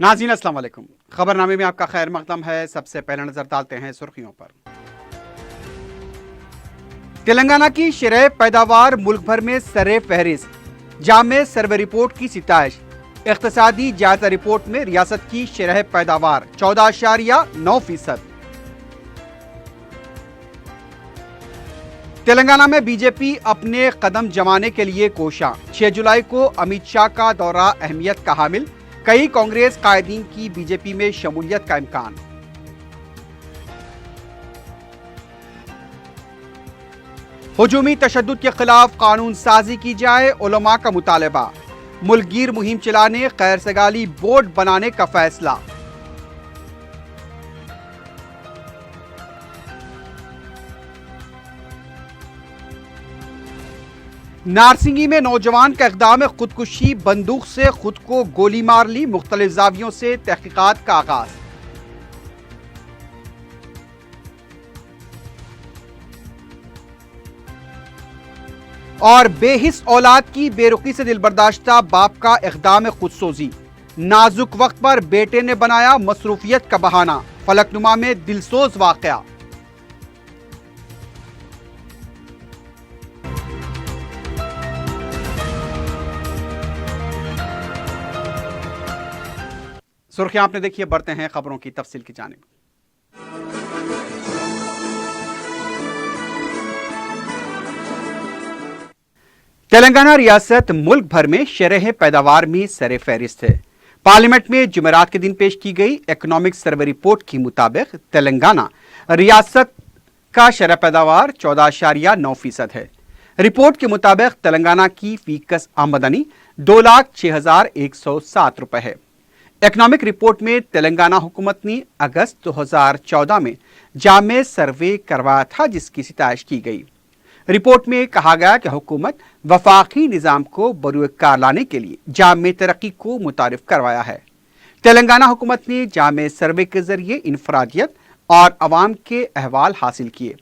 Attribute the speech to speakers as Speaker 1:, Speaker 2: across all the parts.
Speaker 1: नाज़रीन अस्सलाम वालेकुम। खबरनामे में आपका खैर मकदम है। सबसे पहले नजर डालते हैं सुर्खियों पर। तेलंगाना की शरह पैदावार मुल्क भर में सरे फहरिस्त। जामे सर्वे रिपोर्ट की सिताइश। इख्तिसादी जायजा रिपोर्ट में रियासत की शरह पैदावार 14.9%। तेलंगाना में बीजेपी अपने कदम जमाने के लिए कोशां। 6 जुलाई को अमित शाह का दौरा अहमियत का हामिल। कई कांग्रेस कायदीन की बीजेपी में शमूलियत का इम्कान। हुजूमी तशद्दुद के खिलाफ कानून साजी की जाए, उलमा का मुतालबा। मुल्कगीर मुहिम चलाने खैर सगाली बोर्ड बनाने का फैसला। नारसिंगी में नौजवान का इक़दाम खुदकुशी। बंदूक से खुद को गोली मार ली। मुख्तलिफ ज़ावियों से तहकीकात का आगाज। और बेहिस औलाद की बेरुखी से दिलबर्दाश्ता बाप का इक़दाम खुदसोजी। नाजुक वक्त पर बेटे ने बनाया मसरूफियत का बहाना। फलकनुमा में दिलसोज वाक़या। सुर्खियां आपने देखिए, बढ़ते हैं खबरों की तफसील की जानिब। तेलंगाना रियासत मुल्क भर में शरह पैदावार में सरे फहरिस्त है। पार्लियामेंट में जुमेरात के दिन पेश की गई इकोनॉमिक सर्वे रिपोर्ट के मुताबिक तेलंगाना रियासत का शरह पैदावार 14.9% है। रिपोर्ट के मुताबिक तेलंगाना की फीकस आमदनी 2,06,107 रुपए है। इकोनॉमिक रिपोर्ट में तेलंगाना हुकूमत ने अगस्त 2014 में जामे सर्वे करवाया था, जिसकी सिताइश की गई। रिपोर्ट में कहा गया कि हुकूमत वफाकी निज़ाम को बरूए कार लाने के लिए जामे तरक्की को मुतारिफ करवाया है। तेलंगाना हुकूमत ने जामे सर्वे के जरिए इंफरादियत और अवाम के अहवाल हासिल किए।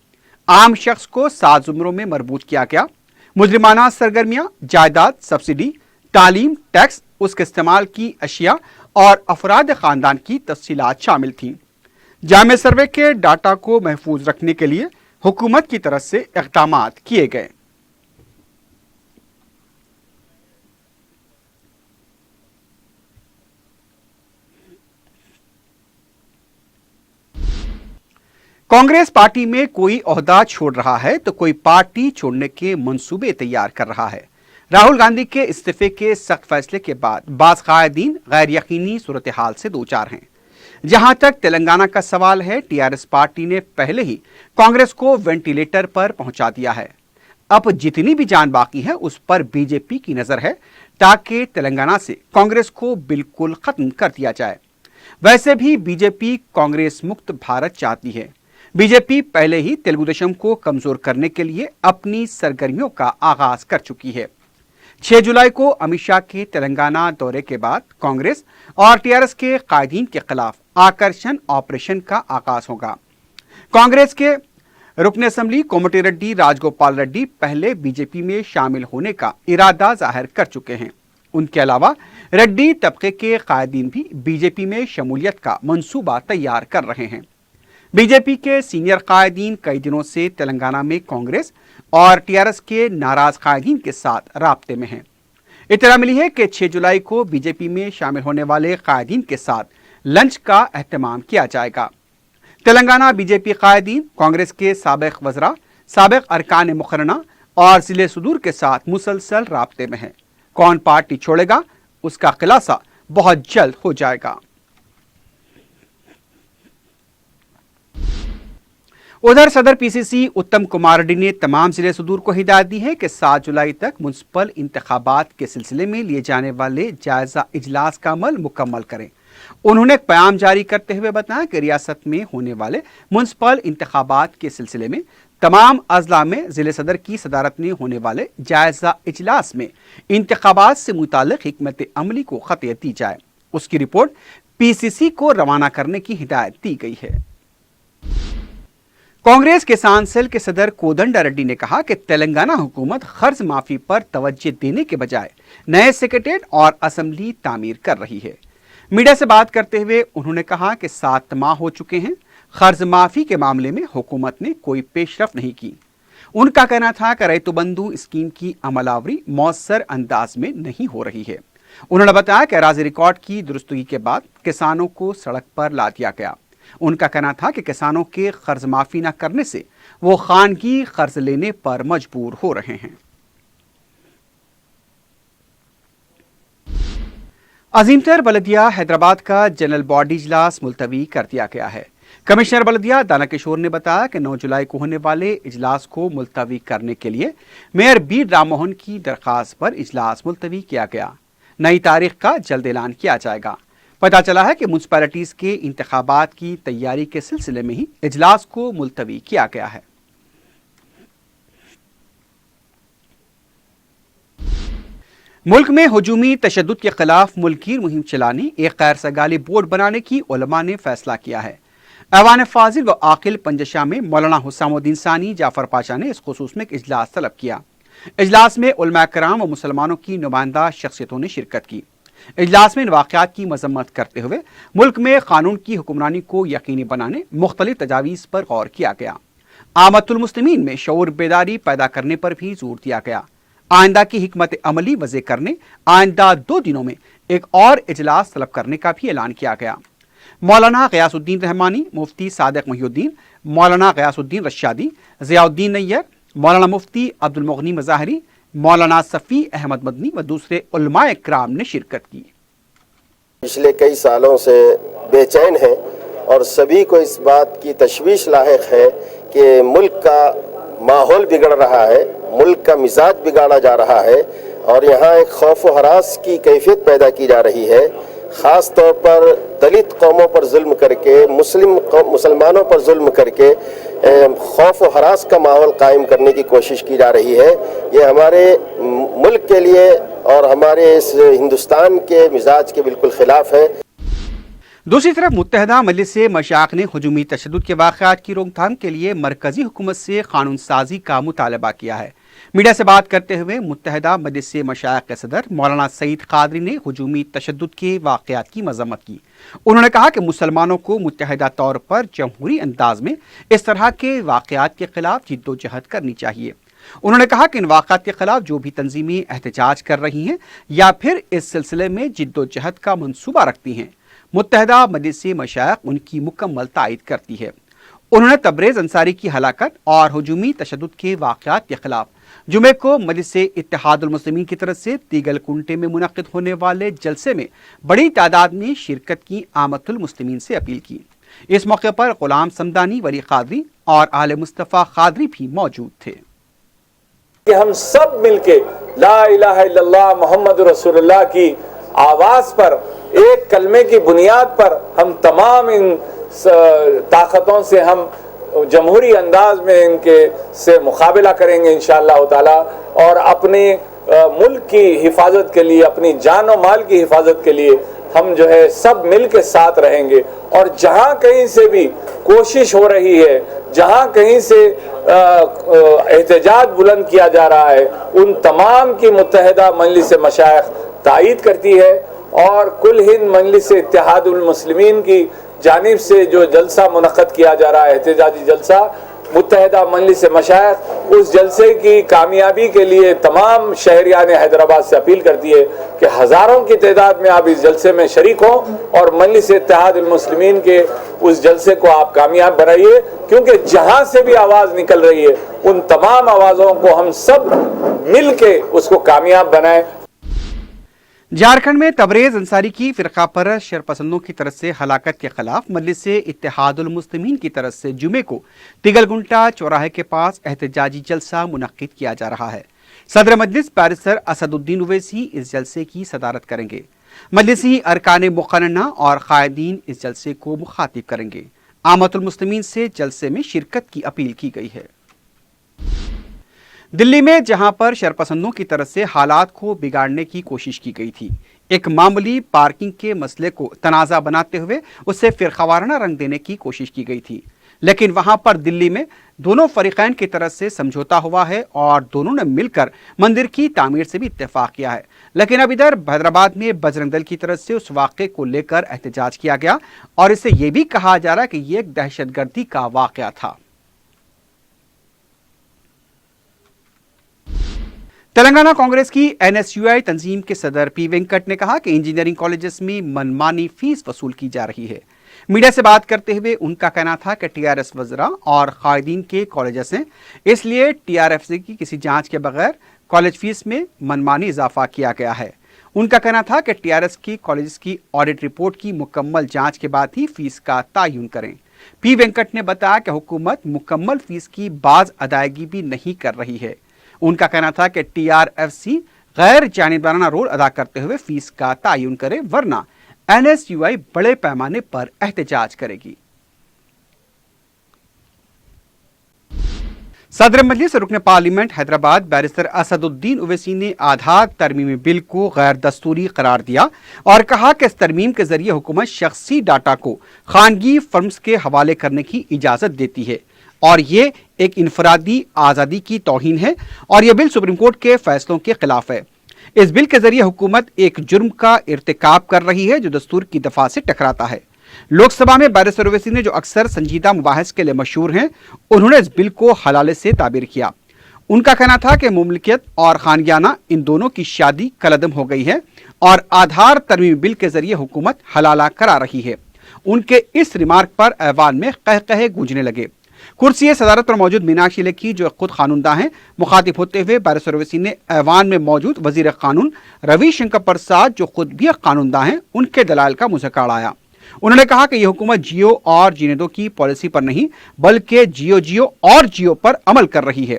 Speaker 1: आम शख्स को 7 जुमरों में मरबूत किया गया। मुजरिमाना सरगर्मियां, जायदाद, सब्सिडी, तालीम, टैक्स, उसके इस्तेमाल की अशिया और अफराद खानदान की तफसीलात शामिल थीं। जामे सर्वे के डाटा को महफूज रखने के लिए हुकूमत की तरफ से इक़दामात किए गए। कांग्रेस पार्टी में कोई ओहदा छोड़ रहा है तो कोई पार्टी छोड़ने के मंसूबे तैयार कर रहा है। राहुल गांधी के इस्तीफे के सख्त फैसले के बाद बाज़ कायदीन गैर यकीनी सूरत हाल से दो चार हैं। जहां तक तेलंगाना का सवाल है, टीआरएस पार्टी ने पहले ही कांग्रेस को वेंटिलेटर पर पहुंचा दिया है। अब जितनी भी जान बाकी है उस पर बीजेपी की नजर है, ताकि तेलंगाना से कांग्रेस को बिल्कुल खत्म कर दिया जाए। वैसे भी बीजेपी कांग्रेस मुक्त भारत चाहती है। बीजेपी पहले ही तेलुगु देशम को कमजोर करने के लिए अपनी सरगर्मियों का आगाज कर चुकी है। 6 जुलाई को अमित शाह के तेलंगाना दौरे के बाद कांग्रेस और टीआरएस के कायदीन के खिलाफ आकर्षण ऑपरेशन का आगाज होगा। कांग्रेस के रुकन असम्बली कोमटी रेड्डी राजगोपाल रेड्डी पहले बीजेपी में शामिल होने का इरादा जाहिर कर चुके हैं। उनके अलावा रेड्डी तबके के कायदीन भी बीजेपी में शमूलियत का मंसूबा तैयार कर रहे हैं। बीजेपी के सीनियर कायदीन कई दिनों से तेलंगाना में कांग्रेस और टीआरएस के नाराज कायदीन के साथ राब्ते में हैं। इत्तला मिली है कि 6 जुलाई को बीजेपी में शामिल होने वाले कायदीन के साथ लंच का एहतमाम किया जाएगा। तेलंगाना बीजेपी कायदीन कांग्रेस के साबिक वज़रा, साबिक अरकान मुकर्रना और ज़िले सुदूर के साथ मुसलसल राब्ते में है। कौन पार्टी छोड़ेगा उसका खुलासा बहुत जल्द हो जाएगा। उधर सदर पीसीसी उत्तम कुमार रेड्डी ने तमाम जिले सुदूर को हिदायत दी है कि 7 जुलाई तक म्युनिसिपल इंतखाबात के सिलसिले में लिए जाने वाले जायजा इजलास का अमल मुकम्मल करें। उन्होंने एक बयान जारी करते हुए बताया कि रियासत में होने वाले म्युनिसिपल इंतखाबात के सिलसिले में तमाम अजला में जिले सदर की सदारत में होने वाले जायजा इजलास में इंतखाबात से मुतालिक हिकमत अमली को खतियत दी जाए। उसकी रिपोर्ट पीसीसी को रवाना करने की हिदायत दी गई है। कांग्रेस किसान सेल के सदर कोदंडा रेड्डी ने कहा कि तेलंगाना हुकूमत कर्ज माफी पर तवज्जो देने के बजाय नए सेक्रेटेरिएट और असेंबली तामीर कर रही है। मीडिया से बात करते हुए उन्होंने कहा कि 7 माह हो चुके हैं, कर्ज माफी के मामले में हुकूमत ने कोई पेशरफ नहीं की। उनका कहना था कि रैतु बंधु स्कीम की अमलावरी मौसर अंदाज में नहीं हो रही है। उन्होंने बताया कि अराजी रिकॉर्ड की दुरुस्तगी के बाद किसानों को सड़क पर ला दिया गया। उनका कहना था कि किसानों के कर्ज माफी न करने से वो खानगी कर्ज लेने पर मजबूर हो रहे हैं। अजीमतर बलदिया हैदराबाद का जनरल बॉडी इजलास मुलतवी कर दिया गया है। कमिश्नर बलदिया दाना किशोर ने बताया कि 9 जुलाई को होने वाले इजलास को मुलतवी करने के लिए मेयर बी राममोहन की दरखास्त पर इजलास मुलतवी किया गया। नई तारीख का जल्द ऐलान किया जाएगा। पता चला है कि म्यूनसिपैलिटीज के इंतखाबात की तैयारी के सिलसिले में ही इजलास को मुलतवी किया गया है। मुल्क में हुजूमी तशद्दुद के खिलाफ मुल्की मुहिम चलाने एक गैर सगाली बोर्ड बनाने की उलमा ने फैसला किया है। ऐवान फाजिल व आकिल पंजशा में मौलाना हुसामुद्दीन सानी जाफर पाशा ने इस खुसूस में एक इजलास तलब किया। इजलास में उलमा कराम व मुसलमानों की नुमाइंदा शख्सियतों ने शिरकत की। इजलास में इन वाक़यात की मजम्मत करते हुए मुल्क में कानून की हुक्मरानी को यकीनी बनाने मुख्तलिफ तजावीज़ पर गौर किया गया। आमतुल मुस्लिमीन में शऊर बेदारी पैदा करने पर भी जोर दिया गया। आइंदा की हिकमत अमली वज़े करने आइंदा 2 दिनों में एक और इजलास तलब करने का भी ऐलान किया गया। मौलाना गयासुद्दीन रहमानी, मुफ्ती सादिक मुहिउद्दीन, मौलाना गयासुद्दीन रशादी, ज़ियाउद्दीन नैयर, मौलाना मुफ्ती अब्दुल मुगनी मज़ाहरी, मौलाना सफ़ी अहमद मदनी व दूसरे उलमाए किराम ने शिरकत की।
Speaker 2: पिछले कई सालों से बेचैन हैं और सभी को इस बात की तशवीश लाहिक है कि मुल्क का माहौल बिगड़ रहा है, मुल्क का मिजाज बिगाड़ा जा रहा है और यहाँ एक खौफ व हरास की कैफियत पैदा की जा रही है। ख़ास तौर पर दलित कौमों पर जुल्म करके, मुसलमानों पर जुल्म करके खौफ व हरास का माहौल कायम करने की कोशिश की जा रही है। ये हमारे मुल्क के लिए और हमारे इस हिंदुस्तान के मिजाज के बिल्कुल खिलाफ है।
Speaker 1: दूसरी तरफ मुत्तहदा मजलिस मशाइख ने हुजूमी तशद्दुद के वाक़यात की रोकथाम के लिए मरकजी हुकूमत से कानून साजी का मुतालबा किया है। मीडिया से बात करते हुए मुत्तहदा मजलिस मशाइख के सदर मौलाना सईद कादरी ने हुजूमी तशद्दुद के वाक़यात की मजम्मत की। उन्होंने कहा कि मुसलमानों को मुत्तहदा तौर पर जमहूरी अंदाज में इस तरह के वाक़यात के खिलाफ जिद्दोजहद करनी चाहिए। उन्होंने कहा कि इन वाक़यात के खिलाफ जो भी तंजीमें एहतजाज कर रही हैं या फिर इस सिलसिले में जिद्दोजहद का मनसूबा रखती हैं, मुत्तहदा मजलिस मशाइख उनकी मुकम्मल तायद करती है। उन्होंने तबरेज़ अंसारी की हलाकत और हुजूमी तशद्दुद के वाक़यात के खिलाफ जुमे को मजलिस इत्तेहादुल मुस्लिमीन की तरफ से तीगलकुंटे में मुनक़िद होने वाले जलसे में बड़ी तादाद में शिरकत की आमतुल मुस्लिमीन से अपील की। इस मौके पर गुलाम समदानी, वली कादरी और आले मुस्तफ़ा कादरी भी मौजूद थे।
Speaker 3: कि हम सब मिलके ला इलाहा इल्लल्लाह मुहम्मद रसूलुल्लाह की आवाज़ पर, एक कलमे की बुनियाद पर हम तमाम इन ताकतों से हम जमहूरी अंदाज में इनके से मुकाबला करेंगे इंशाअल्लाह ताला और अपने मुल्क की हिफाजत के लिए, अपनी जान और माल की हिफाजत के लिए हम जो है सब मिल के साथ रहेंगे। और जहाँ कहीं से भी कोशिश हो रही है, जहाँ कहीं से एहतजाज बुलंद किया जा रहा है, उन तमाम की मुत्तहदा मजलिस मशाइख तायीद करती है। और कुल हिंद मजलिस इत्तेहादुल मुस्लिमीन की जानिब से जो जलसा मुनक़्क़द किया जा रहा है, एहतजाजी जलसा, मुत्तहदा मजलिस मशाइख उस जलसे की कामयाबी के लिए तमाम शहरियान हैदराबाद से अपील करती है कि हज़ारों की तादाद में आप इस जलसे में शरीक हों और मजलिस इत्तेहादुल मुस्लिमीन के उस जलसे को आप कामयाब बनाइए, क्योंकि जहाँ से भी आवाज़ निकल रही है उन तमाम आवाज़ों को हम सब मिल के उसको कामयाब बनाएं।
Speaker 1: झारखंड में तबरेज़ अंसारी की फ़िरक़ा परस्त शरपसंदों की तरफ से हलाकत के खिलाफ मजलिस इत्तेहादुल मुस्लिमीन की तरफ से जुमे को तिगलगुंटा चौराहे के पास एहतजाजी जलसा मुनक़्क़िद किया जा रहा है। सदर मजलिस बैरिस्टर असदुद्दीन ओवैसी इस जलसे की सदारत करेंगे। मजलिसी अरकान मुक़न्नना और क़ायदीन इस जलसे को मुखातिब करेंगे। आमतुल मुस्लिमीन से जलसे में शिरकत की अपील की गई है। दिल्ली में जहां पर शरपसंदों की तरफ से हालात को बिगाड़ने की कोशिश की गई थी, एक मामूली पार्किंग के मसले को तनाज़ा बनाते हुए उससे फ़िरक़ावाराना रंग देने की कोशिश की गई थी। لیکن وہاں پر دلی میں دونوں فریقین کی طرف سے سمجھوتا ہوا ہے اور دونوں نے مل کر مندر کی تعمیر سے بھی اتفاق کیا ہے. لیکن اب ادھر حیدرآباد میں بجرنگ دل کی طرف سے اس واقعے کو لے کر احتجاج کیا گیا اور اسے یہ بھی کہا جا رہا ہے کہ یہ ایک دہشت گردی کا واقعہ تھا. تلنگانہ کانگریس کی NSUI تنظیم کے صدر پی وینکٹ نے کہا کہ انجینئرنگ کالجز میں منمانی فیس وصول کی جا رہی ہے. میڈیا سے بات کرتے ہوئے ان کا کہنا تھا کہ TRS وزراء اور قائدین کے کالجز ہیں، اس لیے TRFC کی کسی جانچ کے بغیر کالج فیس میں منمانی اضافہ کیا گیا ہے. ان کا کہنا تھا کہ TRS کی کالجز کی آڈٹ رپورٹ کی مکمل جانچ کے بعد ہی فیس کا تعین کریں. پی وینکٹ نے بتایا کہ حکومت مکمل فیس کی باز ادائیگی بھی نہیں کر رہی ہے. ان کا کہنا تھا کہ TRFC غیر جانبدارانہ رول ادا کرتے ہوئے فیس کا تعین کرے ورنہ NSUI بڑے پیمانے پر احتجاج کرے گی. صدر مجلس رکن پارلیمنٹ حیدرآباد بیرسٹر اسد الدین اویسی نے آدھار ترمیمی بل کو غیر دستوری قرار دیا اور کہا کہ اس ترمیم کے ذریعے حکومت شخصی ڈاٹا کو خانگی فرمز کے حوالے کرنے کی اجازت دیتی ہے اور یہ ایک انفرادی آزادی کی توہین ہے اور یہ بل سپریم کورٹ کے فیصلوں کے خلاف ہے. اس بل کے ذریعے حکومت ایک جرم کا ارتکاب کر رہی ہے جو دستور کی دفعہ سے ٹکراتا ہے. لوک سبھا میں بیرسٹر اویسی نے جو اکثر سنجیدہ مباحث کے لیے مشہور ہیں انہوں نے اس بل کو حلالے سے تعبیر کیا. ان کا کہنا تھا کہ مملکت اور خانگیانہ ان دونوں کی شادی کالعدم ہو گئی ہے اور آدھار ترمیمی بل کے ذریعے حکومت حلالہ کرا رہی ہے. ان کے اس ریمارک پر ایوان میں قہقہے گونجنے لگے. کرسی صدارت پر موجود میناکشی لیکھی جو خود قانونداں ہیں مخاطب ہوتے ہوئے بیرسٹر اویسی نے ایوان میں موجود وزیر قانون روی شنکر پرساد جو خود بھی قانونداں ہیں ان کے دلائل کا مذاکرہ اڑایا. انہوں نے کہا کہ یہ حکومت جیو اور جینے دو کی پالیسی پر نہیں بلکہ جیو اور جیو پر عمل کر رہی ہے.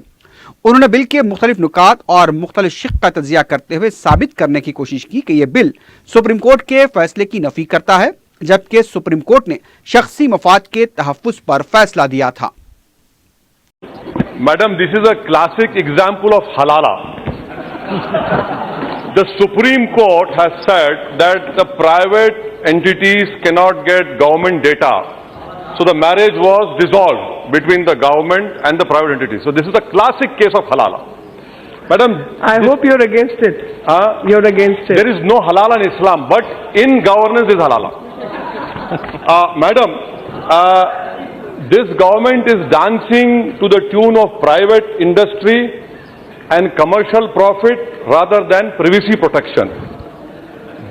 Speaker 1: انہوں نے بل کے مختلف نکات اور مختلف شق کا تجزیہ کرتے ہوئے ثابت کرنے کی کوشش کی کہ یہ بل سپریم کورٹ کے فیصلے کی نفی کرتا ہے جبکہ سپریم کورٹ نے شخصی مفاد کے تحفظ پر فیصلہ دیا تھا.
Speaker 4: Madam, this is a classic example of halala. The Supreme Court has said that the private entities cannot get government data. So the marriage was dissolved between the government and the private entities. So this is a classic case of halala. Madam,
Speaker 5: I hope you're against it. You're against it.
Speaker 4: There is no halala in Islam, but in governance is halala. Madam, this government is dancing to the tune of private industry and commercial profit rather than privacy protection.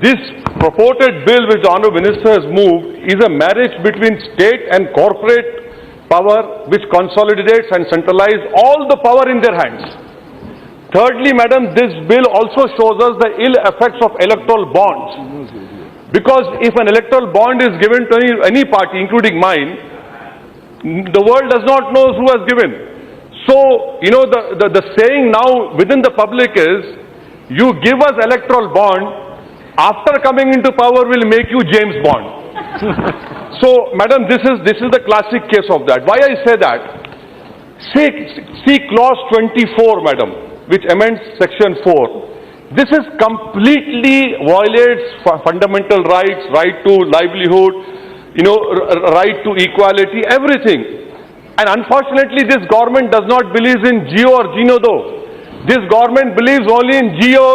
Speaker 4: This purported bill which the Honourable Minister has moved is a marriage between state and corporate power which consolidates and centralizes all the power in their hands. Thirdly, Madam, this bill also shows us the ill effects of electoral bonds. Because if an electoral bond is given to any party, including mine, the world does not know who has given. So, you know, the saying now within the public is, you give us electoral bond, after coming into power will make you James Bond. So, Madam, this is the classic case of that. Why I say that? See clause 24, Madam, which amends section 4. This is completely violates fundamental rights, right to livelihood, you know, right to equality, everything. And unfortunately, this government does not believe in Geo or Gino though. This government believes only in Geo.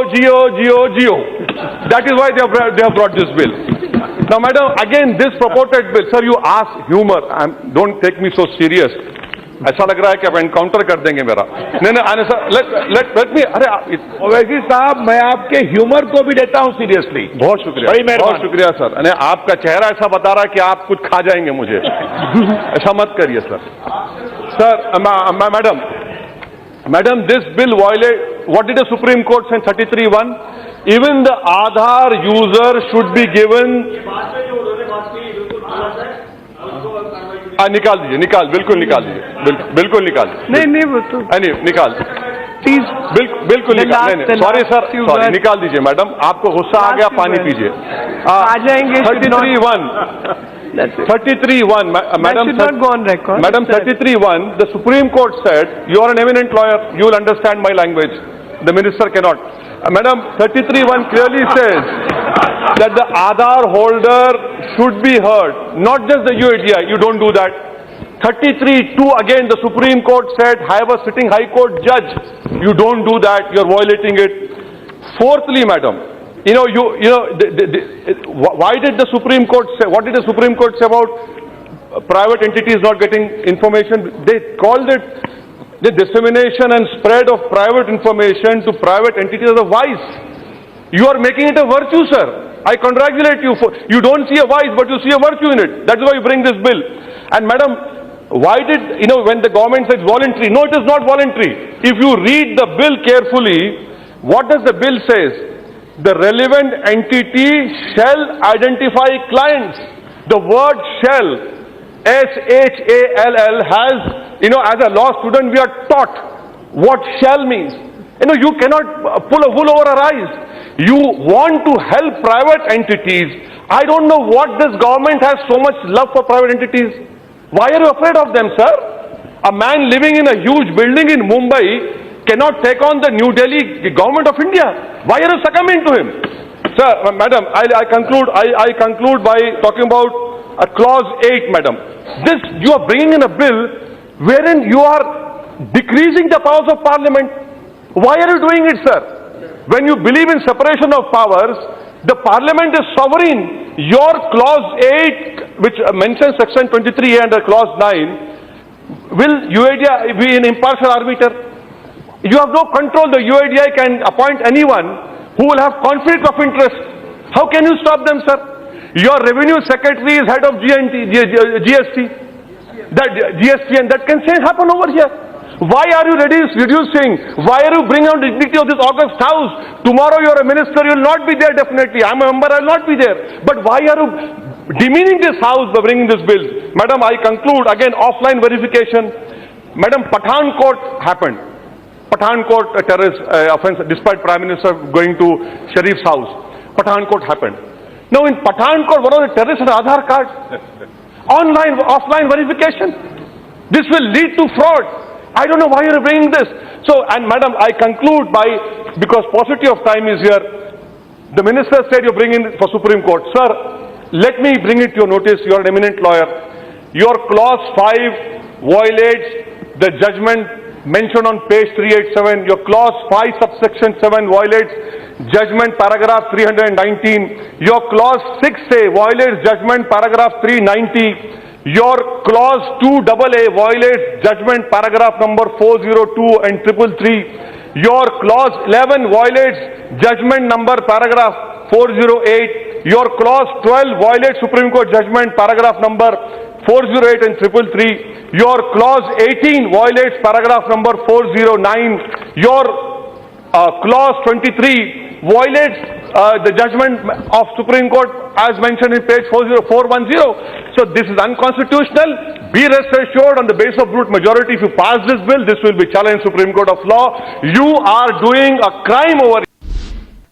Speaker 4: That is why they have brought this bill. Now, Madam, again, this purported bill, sir, you ask humor. Don't take me so serious. ایسا لگ رہا ہے کہ آپ encounter کر دیں گے میرا.
Speaker 6: اویسی صاحب میں آپ کے ہیومر کو بھی لیتا ہوں سیریسلی.
Speaker 4: بہت شکریہ, بہت شکریہ سر. آپ کا چہرہ ایسا بتا رہا ہے کہ آپ کچھ کھا جائیں گے مجھے. ایسا مت کریے سر. سر, madam, this bill violate what did the Supreme Court say in 33(1)? Even the Aadhaar user should be given. نکال دیجیے, بالکل نکال دیجیے, بالکل نکال دیجیے. نہیں نکال بالکل نکال. نہیں سوری سر, سوری, نکال دیجیے. میڈم, آپ کو غصہ آ گیا, پانی پیجیے. 33(1) Madam, 33(1) the Supreme Court said, you are an eminent lawyer, you will understand my language. The minister cannot. Madam, 33(1) clearly says that the Aadhaar holder should be heard, not just the UIDI. You don't do that. 33-2 again, the Supreme Court said, have a sitting High Court judge. You don't do that, you're violating it. Fourthly, madam, why did the Supreme Court say, what did the Supreme Court say about private entities not getting information? They called it the dissemination and spread of private information to private entities as a vice. You are making it a virtue, sir. I congratulate you. You don't see a vice, but you see a virtue in it. That's why you bring this bill. And madam, why did, when the government says voluntary, no, it is not voluntary. If you read the bill carefully, what does the bill says? The relevant entity shall identify clients. The word shall, S-H-A-L-L, has, as a law student, we are taught what shall means. You cannot pull a wool over our eyes. You want to help private entities. I don't know what this government has so much love for private entities. Why are you afraid of them, sir? A man living in a huge building in Mumbai cannot take on the New Delhi government of India. Why are you succumbing to him? Sir, madam, I conclude by talking about clause 8, madam. This, you are bringing in a bill wherein you are decreasing the powers of parliament. Why are you doing it, sir? When you believe in separation of powers, the parliament is sovereign. Your clause 8, which mentions section 23A under clause 9, will UADI be an impartial arbiter? You have no control. The UADI can appoint anyone who will have conflict of interest. How can you stop them, sir? Your revenue secretary is head of GST, and that can happen over here. Why are you reducing? Why are you bringing down the dignity of this august house? Tomorrow you are a minister, you will not be there definitely. I am a member, I will not be there. But why are you demeaning this house by bringing this bill? Madam, I conclude again, offline verification. Madam, Pathankot happened. Pathankot terrorist offense, despite Prime Minister going to Sharif's house. Pathankot happened. Now in Pathankot, one of the terrorists had an Aadhaar card. Offline verification. This will lead to fraud. I don't know why you're bringing this. So, and madam, I conclude by, because paucity of time is here, the minister said you're bringing it for Supreme Court. Sir, let me bring it to your notice. You're an eminent lawyer. Your clause 5 violates the judgment mentioned on page 387. Your clause 5 subsection 7 violates judgment paragraph 319. Your clause 6A violates judgment paragraph 390. Your clause 2AA violates judgment paragraph number 402 and 333. Your clause 11 violates judgment number paragraph 408. Your clause 12 violates Supreme Court judgment paragraph number 408 and 333. Your clause 18 violates paragraph number 409. Your clause 23 violates the judgment of Supreme Court as mentioned in page 410. So this is unconstitutional. Be rest assured, on the basis of brute majority, if you pass this bill, this will be challenged Supreme Court of Law. You are doing a crime over.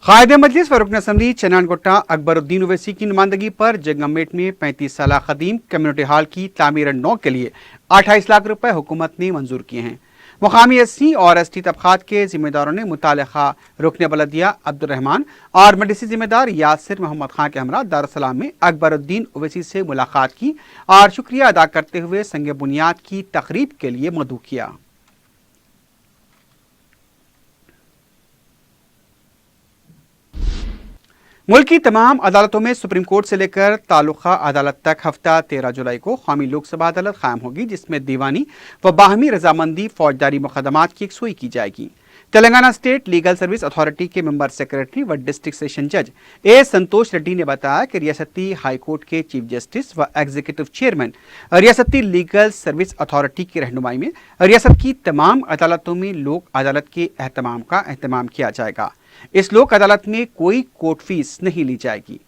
Speaker 1: कायदे मजलिस व रुकन assembly चनान Gutta Akbaruddin Owaisi की नुमाइंदगी पर जगमेट में 35 साल कदीम community hall की तामीर नौ के लिए 28 लाख रुपए हुकूमत ने मंजूर किए हैं। मुकामी एससी और एसटी तबकात के जिम्मेदारों ने मुतालिका रुकन बलदिया अब्दुर्रहमान और मजलिसी जिम्मेदार यासिर मोहम्मद खान के हमरा दारुस्सलाम में अकबरुद्दीन ओवैसी से मुलाकात की और शुक्रिया अदा करते हुए संग बुनियाद की तकरीब के लिए मदऊ किया। मुल्क की तमाम अदालतों में सुप्रीम कोर्ट से लेकर तालुका अदालत तक हफ्ता 13 जुलाई को कौमी लोकसभा अदालत कायम होगी, जिसमें दीवानी व बाहमी रजामंदी फौजदारी मुकदमात की यकसुई की जाएगी। Telangana state legal service authority के मेंबर सेक्रेटरी व डिस्ट्रिक्ट सेशन जज ए संतोष रेड्डी ने बताया कि रियासती हाई कोर्ट के चीफ जस्टिस व एग्जीक्यूटिव चेयरमैन रियासती लीगल सर्विस अथॉरिटी की रहनुमाई में रियासत की तमाम अदालतों में लोक अदालत के एहतमाम का एहतमाम किया जाएगा। इस लोक अदालत में कोई कोर्ट फीस नहीं ली जाएगी।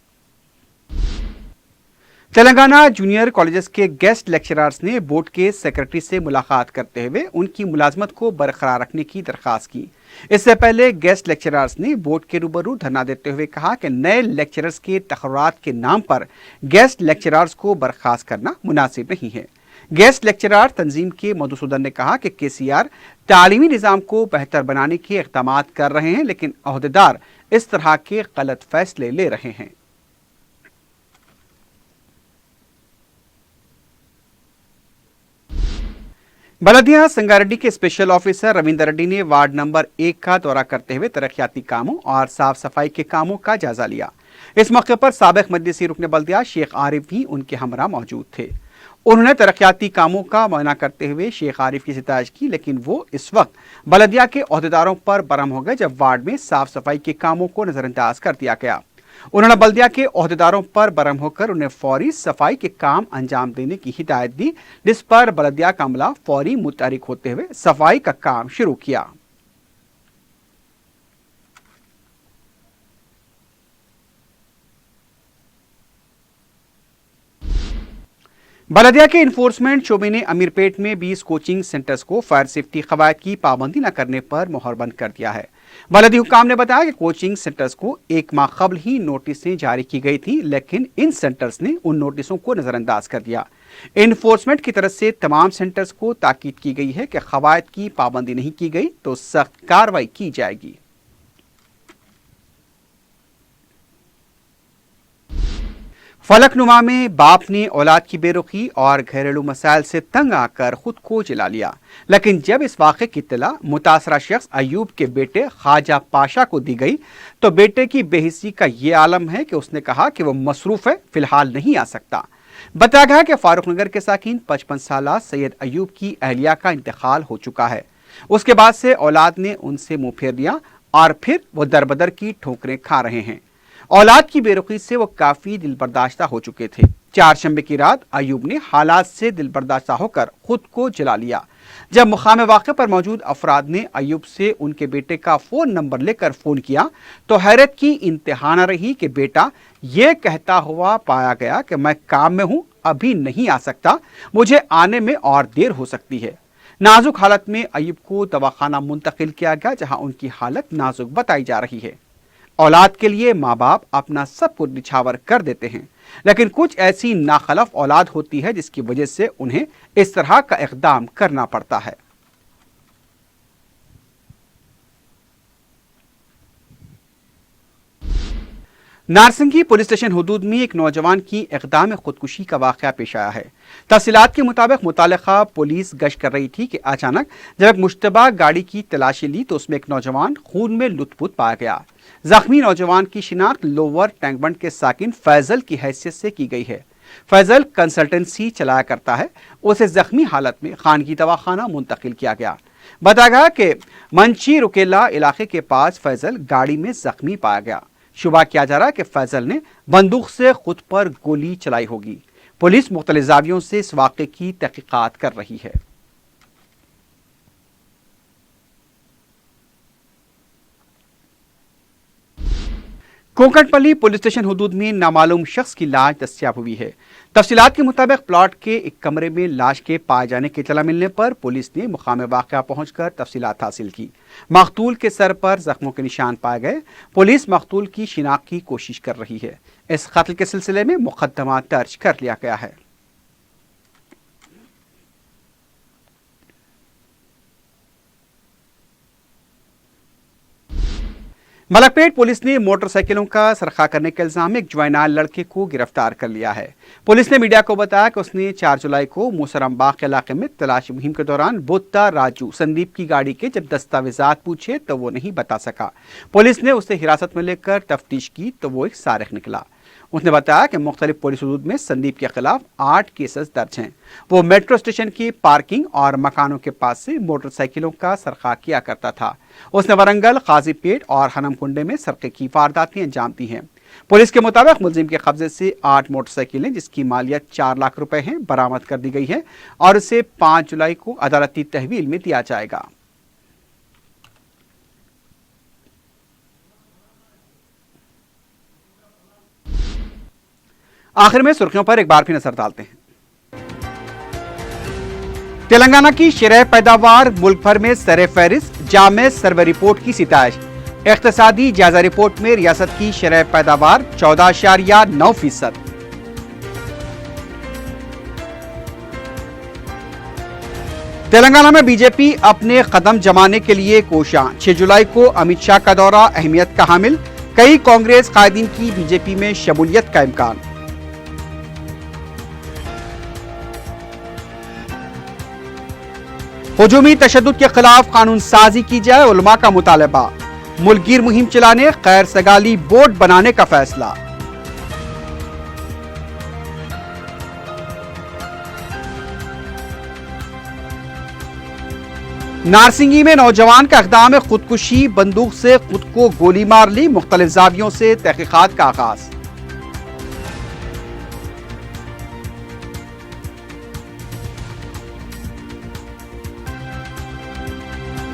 Speaker 1: तेलंगाना जूनियर कॉलेजेस के गेस्ट लेक्चरर्स ने बोर्ड के सेक्रेटरी से मुलाकात करते हुए उनकी मुलाजमत को बरकरार रखने की दरख्वास्त की। इससे पहले गेस्ट लेक्चरर्स ने बोर्ड के रूबरू धरना देते हुए कहा कि नए लेक्चरर्स के तकर्रात के नाम पर गेस्ट लेक्चरर्स को बर्खास्त करना मुनासिब नहीं है। गेस्ट लेक्चरर तंजीम के मधुसूदन ने कहा कि केसीआर तालीमी निज़ाम को बेहतर बनाने के इक़दाम कर रहे हैं, लेकिन अहदेदार इस तरह के गलत फैसले ले रहे हैं। बलदिया संगारेड्डी के स्पेशल ऑफिसर रविंदर रेड्डी ने वार्ड नंबर 1 का दौरा करते हुए तरक्याती कामों और साफ सफाई के कामों का जायजा लिया। इस मौके पर साबिक मजलिसी रुकन बल्दिया शेख आरिफ भी उनके हमरा मौजूद थे। उन्होंने तरक्याती कामों का मुआयना करते हुए शेख आरिफ की सितारिश की, लेकिन वो इस वक्त बलदिया के ओहदेदारों पर बरहम हो गए जब वार्ड में साफ सफाई के कामों को नजरअंदाज कर दिया गया। उन्होंने बल्दिया के ओहदेदारों पर बरहम होकर उन्हें फौरी सफाई के काम अंजाम देने की हिदायत दी, जिस पर बल्दिया का अमला फौरी मुतहरिक होते हुए सफाई का काम शुरू किया। बलदिया के इन्फोर्समेंट शोबे ने अमीरपेट में 20 कोचिंग सेंटर्स को फायर सेफ्टी कवायद की पाबंदी न करने पर मोहरबंद कर दिया है। बलदी हुकाम ने बताया कि कोचिंग सेंटर्स को 1 माह कबल ही नोटिसें जारी की गई थी, लेकिन इन सेंटर्स ने उन नोटिसों को नजरअंदाज कर दिया। इन्फोर्समेंट की तरफ से तमाम सेंटर्स को ताकीद की गई है कि कवायद की पाबंदी नहीं की गई तो सख्त कार्रवाई की जाएगी। फलकनुमा में बाप ने औलाद की बेरुखी और घरेलू मसाइल से तंग आकर खुद को जला लिया, लेकिन जब इस वाक़े की इत्तला मुतासरा शख्स अयूब के बेटे ख्वाजा पाशा को दी गई तो बेटे की बेहिसी का ये आलम है कि उसने कहा कि वो मसरूफ़ है, फिलहाल नहीं आ सकता। बताया गया कि फारूक नगर के साकिन 55 साला सैयद अयूब की अहलिया का इंतकाल हो चुका है। उसके बाद से औलाद ने उनसे मुंह फेर लिया और फिर वो दरबदर की ठोकरें खा रहे हैं। औलाद की बेरुखी से वो काफी दिलबर्दाश्ता हो चुके थे। चारशंबे की रात अयूब ने हालात से दिलबर्दाश्ता होकर खुद को जला लिया। जब मुकाम वाक़े पर मौजूद अफराद ने अयूब से उनके बेटे का फोन नंबर लेकर फोन किया तो हैरत की इंतहा न रही कि बेटा ये कहता हुआ पाया गया कि मैं काम में हूं, अभी नहीं आ सकता, मुझे आने में और देर हो सकती है। नाजुक हालत में अयूब को दवाखाना मुंतकिल किया गया, जहां उनकी हालत नाजुक बताई जा रही है। औलाद के लिए माँ बाप अपना सब कुछ निछावर कर देते हैं, लेकिन कुछ ऐसी नाखलफ औलाद होती है जिसकी वजह से उन्हें इस तरह का इक़दाम करना पड़ता है। नारसिंगी पुलिस स्टेशन हुदूद में एक नौजवान की इक़दाम खुदकुशी का वाक़या पेश आया है। तफसीलात के मुताबिक मुतालिका पुलिस गश्त कर रही थी कि अचानक जब एक मुश्तबा गाड़ी की तलाशी ली तो उसमें एक नौजवान खून में लुथपुथ पाया गया। जख्मी नौजवान की शिनाख्त लोअर टैंकबंड के साकिन फैजल की हैसियत से की गई है। फैजल कंसल्टेंसी चलाया करता है। उसे जख्मी हालत में खानगी दवाखाना मुंतकिल किया गया। बताया गया कि मंची रुकेला इलाके के पास फैजल गाड़ी में जख्मी पाया गया। शुबा किया जा रहा है कि फैजल ने बंदूक से खुद पर गोली चलाई होगी। पुलिस मुख्तलिफ ज़ावियों से इस वाक़े की तहकीकात कर रही है। कोकटपल्ली पुलिस स्टेशन हुदूद में नामालूम शख्स की लाश दस्तियाब हुई है। तफसीलात के मुताबिक प्लॉट के एक कमरे में लाश के पाए जाने की इत्तला मिलने पर पुलिस ने मुकाम वाक़या पहुंचकर तफसीलात हासिल की। मकतूल के सर पर जख्मों के निशान पाए गए। पुलिस मकतूल की शिनाख्त की कोशिश कर रही है। इस कत्ल के सिलसिले में मुकदमा दर्ज कर लिया गया है। मलकपेट पुलिस ने मोटरसाइकिलों का सरखा करने के इल्जाम में एक ज्वाइनाल लड़के को गिरफ्तार कर लिया है। पुलिस ने मीडिया को बताया कि उसने 4 जुलाई को मूसरमबाग इलाके में तलाशी मुहिम के दौरान बुत्ता राजू संदीप की गाड़ी के जब दस्तावेजात पूछे तो वो नहीं बता सका। पुलिस ने उसे हिरासत में लेकर तफ्तीश की तो वो एक सारिक निकला। उसने बताया कि मुख्तलिफ पुलिस हुदूद में संदीप के खिलाफ 8 केसेस दर्ज हैं। वो मेट्रो स्टेशन की पार्किंग और मकानों के पास से मोटरसाइकिलों का सरखा किया करता था। उसने वरंगल, काजीपेट और हनमकुंडे में सरके की वारदातें अंजाम दी हैं। पुलिस के मुताबिक मुलजिम के कब्जे से 8 मोटरसाइकिलें जिसकी मालियत 4 लाख रुपए है बरामद कर दी गई है और उसे 5 जुलाई को अदालती तहवील में दिया जाएगा। आखिर में सुर्खियों पर एक बार फिर नजर डालते हैं। तेलंगाना की शरह पैदावार मुल्क भर में सरे फहरिस्त, जामे सर्वे रिपोर्ट की सितारिश। इक्तिसादी जायजा रिपोर्ट में रियासत की शरह पैदावार 14.9%। तेलंगाना में बीजेपी अपने कदम जमाने के लिए कोशां। 6 जुलाई को अमित शाह का दौरा अहमियत का हामिल। कई कांग्रेस कायदीन की बीजेपी में शमूलियत का इम्कान। ہجومی تشدد کے خلاف قانون سازی کی جائے، علماء کا مطالبہ۔ ملک گیر مہم چلانے خیر سگالی بورڈ بنانے کا فیصلہ۔ نارسنگی میں نوجوان کا اقدام خودکشی، بندوق سے خود کو گولی مار لی، مختلف زاویوں سے تحقیقات کا آغاز۔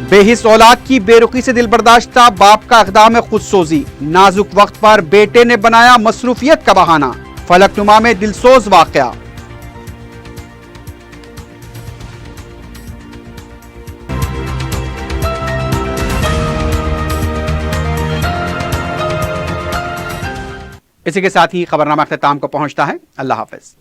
Speaker 1: بے حس اولاد کی بے رخی سے دل برداشتہ باپ کا اقدام خود سوزی، نازک وقت پر بیٹے نے بنایا مصروفیت کا بہانہ، فلک نما میں دلسوز واقعہ۔ اسی کے ساتھ ہی خبرنامہ اختتام کو پہنچتا ہے۔ اللہ حافظ۔